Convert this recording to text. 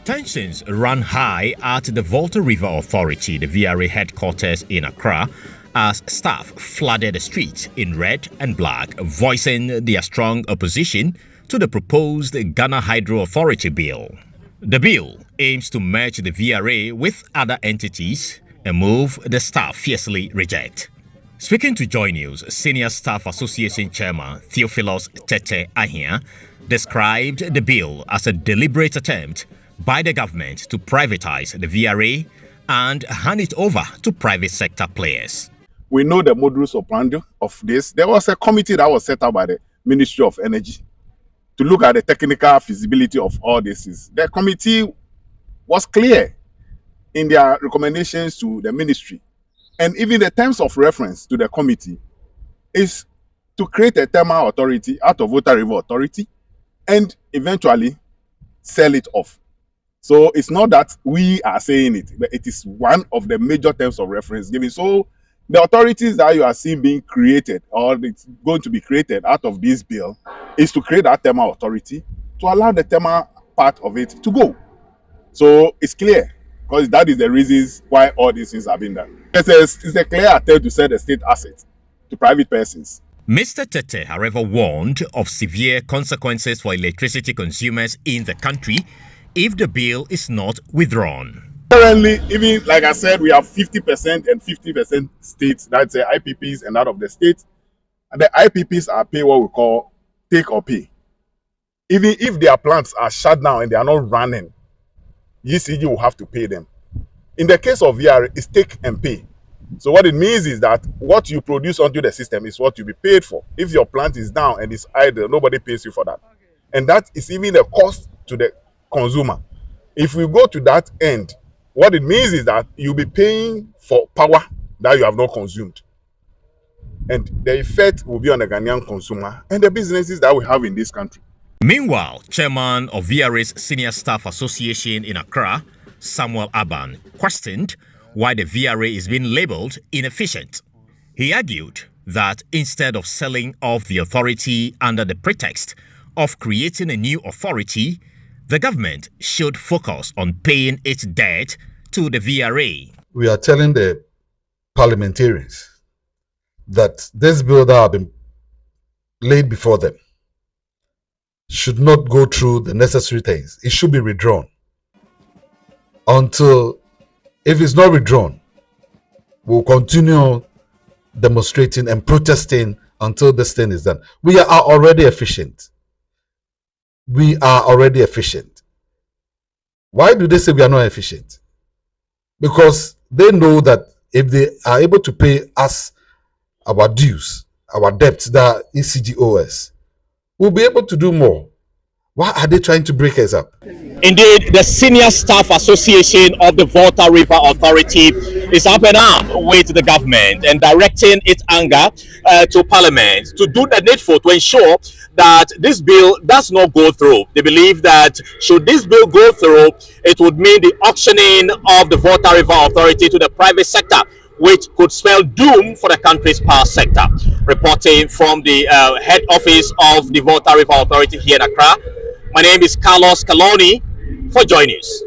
Tensions ran high at the Volta River Authority, the VRA headquarters in Accra, as staff flooded the streets in red and black, voicing their strong opposition to the proposed Ghana Hydro Authority bill. The bill aims to merge the VRA with other entities, a move the staff fiercely reject. Speaking to Joy News, Senior Staff Association Chairman Theophilus Tete Ahia described the bill as a deliberate attempt by the government to privatize the VRA and hand it over to private sector players. We know the modus operandi of this. There was a committee that was set up by the Ministry of Energy to look at the technical feasibility of all this. The committee was clear in their recommendations to the ministry, and even the terms of reference to the committee is to create a thermal authority out of Volta River Authority and eventually sell it off. So it's not that we are saying it, but it is one of the major terms of reference given. So the authorities that you are seeing being created, or it's going to be created out of this bill, is to create that thermal authority to allow the thermal part of it to go. So it's clear, because that is the reasons why all these things have been done. It's a clear attempt to sell the state assets to private persons. Mr. Tete, however, warned of severe consequences for electricity consumers in the country if the bill is not withdrawn. Currently, even like I said, we have 50% and 50% states, that's the IPPs and out of the states. And the IPPs are pay what we call take or pay. Even if their plants are shut down and they are not running, ECG will have to pay them. In the case of VRA, it's take and pay. So what it means is that what you produce onto the system is what you'll be paid for. If your plant is down and it's idle, nobody pays you for that. And that is even a cost to the consumer. If we go to that end, what it means is that you'll be paying for power that you have not consumed. And the effect will be on the Ghanaian consumer and the businesses that we have in this country. Meanwhile, Chairman of VRA's Senior Staff Association in Accra, Samuel Aban, questioned why the VRA is being labeled inefficient. He argued that instead of selling off the authority under the pretext of creating a new authority, the government should focus on paying its debt to the VRA. We are telling the parliamentarians that this bill that have been laid before them should not go through the necessary things. It should be withdrawn. Until, if it's not withdrawn, we'll continue demonstrating and protesting until this thing is done. We are already efficient. We are already efficient. Why do they say we are not efficient? Because they know that if they are able to pay us our dues, our debts that ECG owes, we'll be able to do more. Why are they trying to break us up? Indeed, the Senior Staff Association of the Volta River Authority is up and arm with the government and directing its anger to Parliament to do the needful to ensure that this bill does not go through. They believe that should this bill go through, it would mean the auctioning of the Volta River Authority to the private sector, which could spell doom for the country's power sector. Reporting from the head office of the Volta River Authority here in Accra, my name is Carlos Caloni for Joy News.